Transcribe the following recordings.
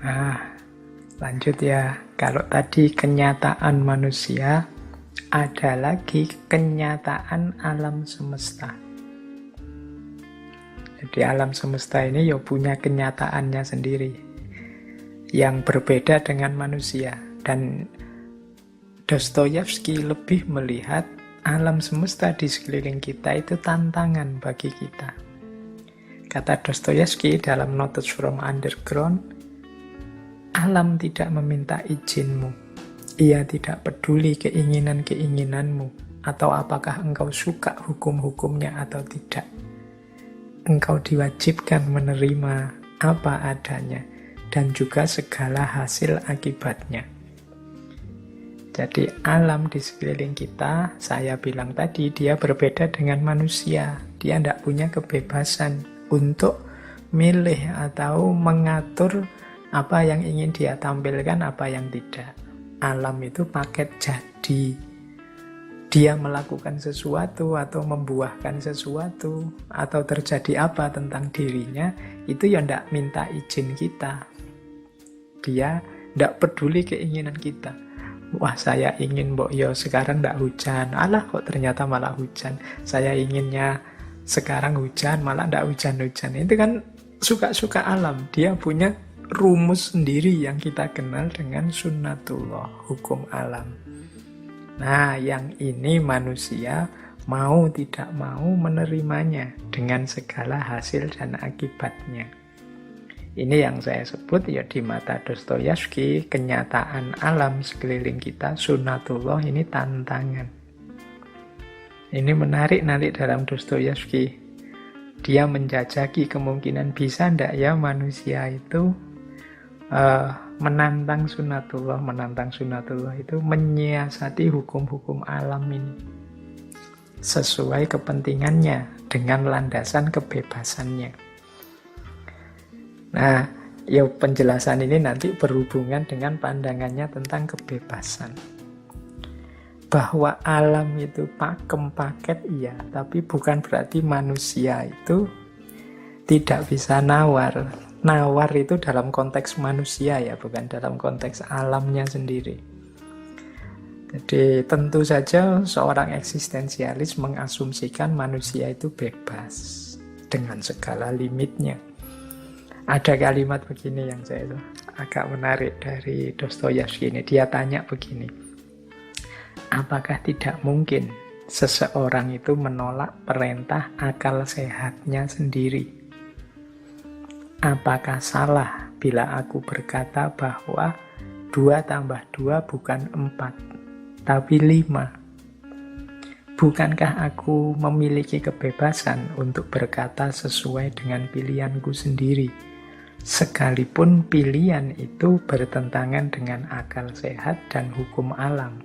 Nah, lanjut ya. Kalau tadi kenyataan manusia, ada lagi kenyataan alam semesta. Jadi alam semesta ini ya punya kenyataannya sendiri yang berbeda dengan manusia. Dan Dostoyevsky lebih melihat alam semesta di sekeliling kita itu tantangan bagi kita. Kata Dostoyevsky dalam Notes from Underground, alam tidak meminta izinmu. Ia tidak peduli keinginan-keinginanmu atau apakah engkau suka hukum-hukumnya atau tidak. Engkau diwajibkan menerima apa adanya dan juga segala hasil akibatnya. Jadi alam di sekeliling kita, saya bilang tadi, dia berbeda dengan manusia. Dia tidak punya kebebasan untuk milih atau mengatur apa yang ingin dia tampilkan, apa yang tidak. Alam itu paket jadi. Dia melakukan sesuatu atau membuahkan sesuatu atau terjadi apa tentang dirinya, itu ya tidak minta izin kita. Dia tidak peduli keinginan kita. Wah, saya ingin mbok yo sekarang tidak hujan. Alah, kok ternyata malah hujan. Saya inginnya sekarang hujan, malah tidak hujan-hujan. Itu kan suka-suka alam. Dia punya rumus sendiri yang kita kenal dengan sunnatullah, hukum alam. Nah, yang ini manusia mau tidak mau menerimanya dengan segala hasil dan akibatnya. Ini yang saya sebut ya di mata Dostoyevsky, kenyataan alam sekeliling kita, sunnatullah ini tantangan. Ini menarik nanti dalam Dostoyevsky. Dia menjajaki kemungkinan bisa ndak ya manusia itu menantang sunnatullah itu menyiasati hukum-hukum alam ini sesuai kepentingannya dengan landasan kebebasannya. Nah, ya penjelasan ini nanti berhubungan dengan pandangannya tentang kebebasan. Bahwa alam itu pakem paket iya, tapi bukan berarti manusia itu tidak bisa nawar. Nawar itu dalam konteks manusia ya, bukan dalam konteks alamnya sendiri. Jadi tentu saja seorang eksistensialis mengasumsikan manusia itu bebas dengan segala limitnya. Ada kalimat begini yang saya agak menarik dari Dostoyevsky ini. Dia tanya begini, apakah tidak mungkin seseorang itu menolak perintah akal sehatnya sendiri? Apakah salah bila aku berkata bahwa 2 tambah 2 bukan 4, tapi 5? Bukankah aku memiliki kebebasan untuk berkata sesuai dengan pilihanku sendiri, sekalipun pilihan itu bertentangan dengan akal sehat dan hukum alam?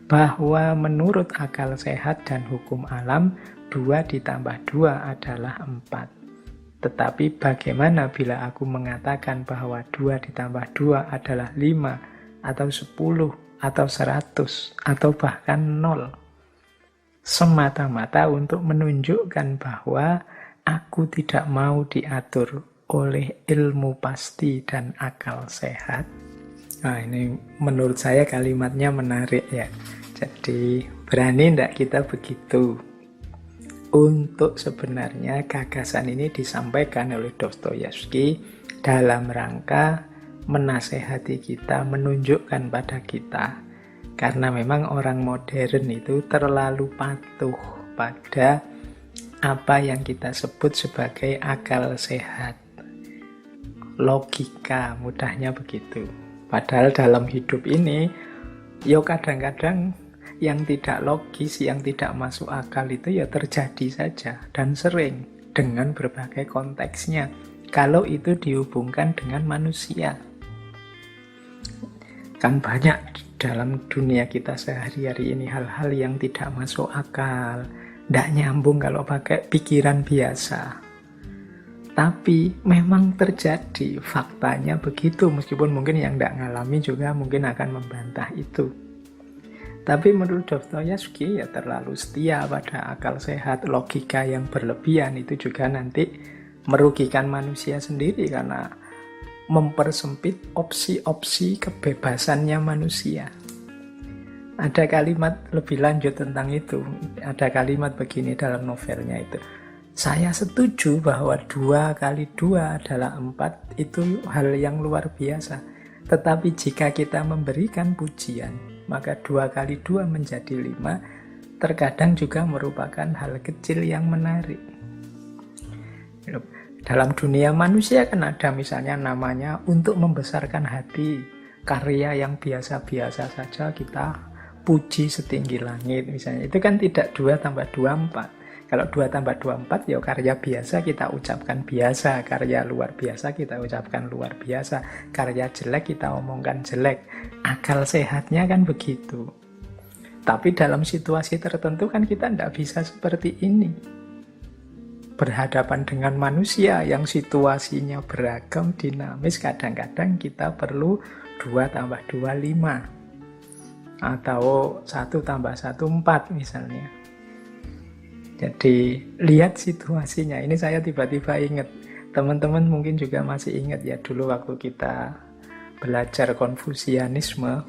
Bahwa menurut akal sehat dan hukum alam, 2 ditambah 2 adalah 4. Tetapi bagaimana bila aku mengatakan bahwa 2 ditambah 2 adalah 5, atau 10, atau 100, atau bahkan 0? Semata-mata untuk menunjukkan bahwa aku tidak mau diatur oleh ilmu pasti dan akal sehat. Nah, ini menurut saya kalimatnya menarik ya. Jadi berani tidak kita begitu? Untuk sebenarnya gagasan ini disampaikan oleh Dostoyevsky dalam rangka menasehati kita, menunjukkan pada kita. Karena memang orang modern itu terlalu patuh pada apa yang kita sebut sebagai akal sehat. Logika, mudahnya begitu. Padahal dalam hidup ini, ya kadang-kadang yang tidak logis, yang tidak masuk akal itu ya terjadi saja dan sering dengan berbagai konteksnya kalau itu dihubungkan dengan manusia. Kan banyak dalam dunia kita sehari-hari ini hal-hal yang tidak masuk akal, tidak nyambung kalau pakai pikiran biasa. Tapi memang terjadi, faktanya begitu, meskipun mungkin yang tidak ngalami juga mungkin akan membantah itu. Tapi menurut Dostoyevsky ya terlalu setia pada akal sehat, logika yang berlebihan itu juga nanti merugikan manusia sendiri, karena mempersempit opsi-opsi kebebasannya manusia. Ada kalimat lebih lanjut tentang itu. Ada kalimat begini dalam novelnya itu. Saya setuju bahwa 2 kali 2 adalah 4, itu hal yang luar biasa. Tetapi jika kita memberikan pujian, maka 2 kali 2 menjadi 5, terkadang juga merupakan hal kecil yang menarik. Dalam dunia manusia kan ada misalnya namanya untuk membesarkan hati. Karya yang biasa-biasa saja kita puji setinggi langit misalnya. Itu kan tidak 2 tambah 2, 4. Kalau 2 tambah 2, 4, ya karya biasa kita ucapkan biasa. Karya luar biasa kita ucapkan luar biasa. Karya jelek kita omongkan jelek. Akal sehatnya kan begitu. Tapi dalam situasi tertentu kan kita tidak bisa seperti ini. Berhadapan dengan manusia yang situasinya beragam, dinamis, kadang-kadang kita perlu 2 tambah 2, 5. Atau 1 tambah 1, 4 misalnya. Jadi lihat situasinya. Ini saya tiba-tiba ingat. Teman-teman mungkin juga masih ingat ya, dulu waktu kita belajar Konfusianisme,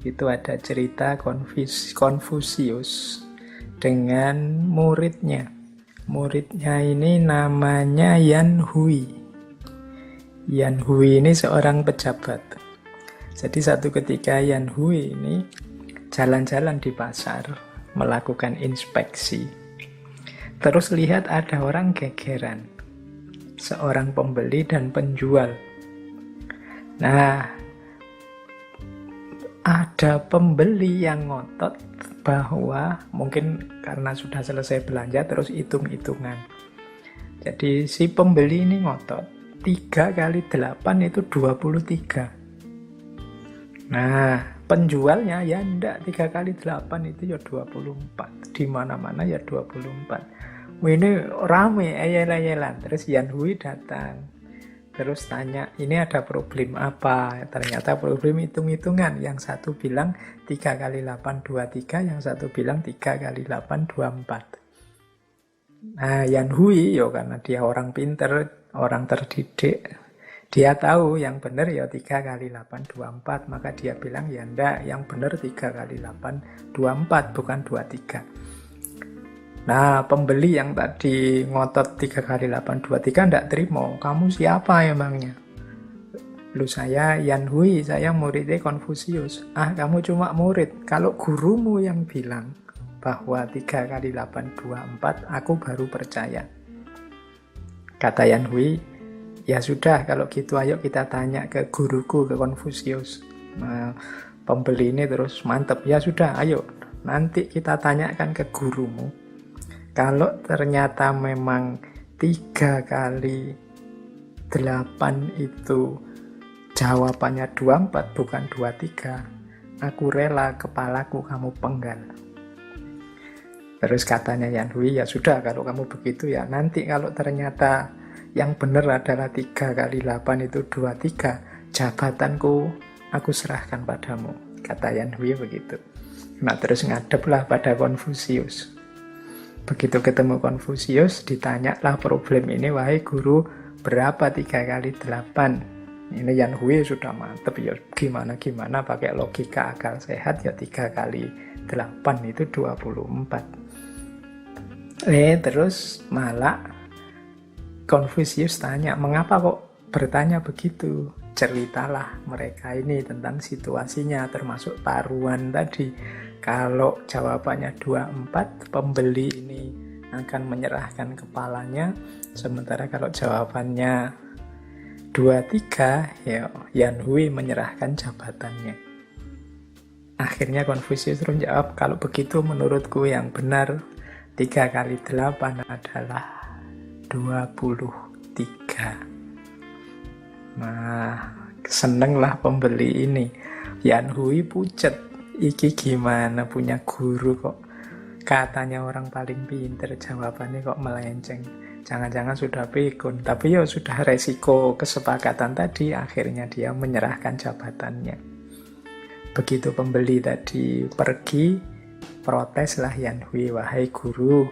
itu ada cerita Konfusius dengan muridnya. Muridnya ini namanya Yan Hui. Yan Hui ini seorang pejabat. Jadi satu ketika Yan Hui ini jalan-jalan di pasar, melakukan inspeksi. Terus lihat ada orang gegeran, seorang pembeli dan penjual. Nah, ada pembeli yang ngotot bahwa mungkin karena sudah selesai belanja terus hitung-hitungan. Jadi si pembeli ini ngotot, 3 kali 8 itu 23. Nah, penjualnya ya enggak, 3 kali 8 itu ya 24. Di mana-mana ya 24. Ini rame, ayel-ayelan. Terus Yan Hui datang. Terus tanya, ini ada problem apa? Ternyata problem hitung-hitungan. Yang satu bilang 3 kali 8, 23. Yang satu bilang 3 kali 8, 24. Nah, Yan Hui, ya karena dia orang pinter, orang terdidik, dia tahu yang benar ya 3 kali 8, 24. Maka dia bilang, ya enggak, yang benar 3 kali 8, 24, bukan 23. Nah, pembeli yang tadi ngotot 3 kali 8, 23 enggak terima. Kamu siapa emangnya? Lu saya Yan Hui, saya muridnya Konfusius. Ah, kamu cuma murid. Kalau gurumu yang bilang bahwa 3 kali 8, 24, aku baru percaya. Kata Yan Hui, ya sudah, kalau gitu ayo kita tanya ke guruku, ke Konfusius. Nah, pembeli ini terus mantep, ya sudah, ayo nanti kita tanyakan ke gurumu. Kalau ternyata memang 3 kali 8 itu jawabannya 24 bukan 23, aku rela kepalaku kamu penggal. Terus katanya Yan Hui, ya sudah kalau kamu begitu ya nanti kalau ternyata yang benar adalah 3 kali 8 itu 23, jabatanku aku serahkan padamu. Kata Yan Hui begitu. Nah terus ngadeplah pada Konfusius. Begitu ketemu Konfusius, ditanyalah problem ini, wahai guru, berapa 3 kali 8? Ini Yan Hui sudah mantep ya, gimana-gimana pakai logika akal sehat ya 3 kali 8 itu 24. Terus malah Konfusius tanya, mengapa kok bertanya begitu? Ceritalah mereka ini tentang situasinya, termasuk taruhan tadi. Kalau jawabannya 24, pembeli ini akan menyerahkan kepalanya. Sementara kalau jawabannya 23, ya Yan Hui menyerahkan jabatannya. Akhirnya Konfusius terus jawab, kalau begitu menurutku yang benar 3 kali 8 adalah 23. Nah, senenglah pembeli ini. Yan Hui pucet. Iki gimana punya guru kok katanya orang paling pinter, jawabannya kok melenceng. Jangan-jangan sudah pikun. Tapi ya sudah resiko kesepakatan tadi, akhirnya dia menyerahkan jabatannya. Begitu pembeli tadi pergi, proteslah Yan Hui, wahai guru,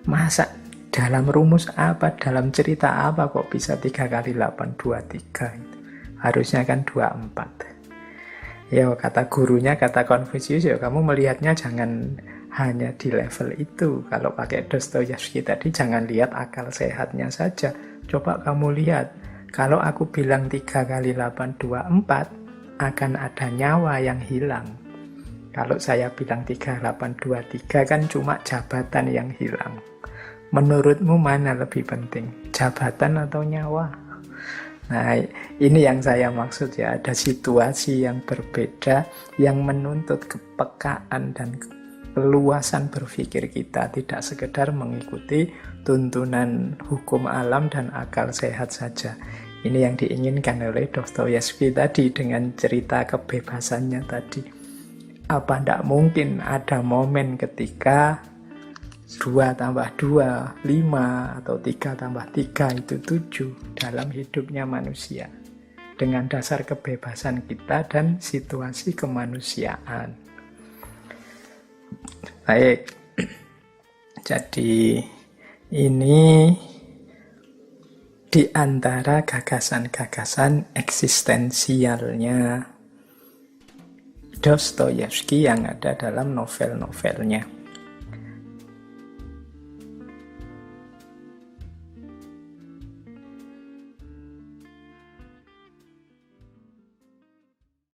masa dalam rumus apa, dalam cerita apa kok bisa 3 kali 8, 23 itu? Harusnya kan 24. Ya kata gurunya, kata Konfusius, ya kamu melihatnya jangan hanya di level itu. Kalau pakai Dostoyevsky tadi, jangan lihat akal sehatnya saja. Coba kamu lihat, kalau aku bilang 3 kali 8, 24, akan ada nyawa yang hilang. Kalau saya bilang 3823 kan cuma jabatan yang hilang. Menurutmu mana lebih penting? Jabatan atau nyawa? Nah, ini yang saya maksud ya. Ada situasi yang berbeda yang menuntut kepekaan dan keluasan berpikir kita. Tidak sekedar mengikuti tuntunan hukum alam dan akal sehat saja. Ini yang diinginkan oleh Dostoyevsky tadi dengan cerita kebebasannya tadi. Apa tidak mungkin ada momen ketika 2 tambah 2, 5, atau 3 tambah 3 itu 7 dalam hidupnya manusia. Dengan dasar kebebasan kita dan situasi kemanusiaan. Baik, jadi ini di antara gagasan-gagasan eksistensialnya Dostoyevsky yang ada dalam novel-novelnya.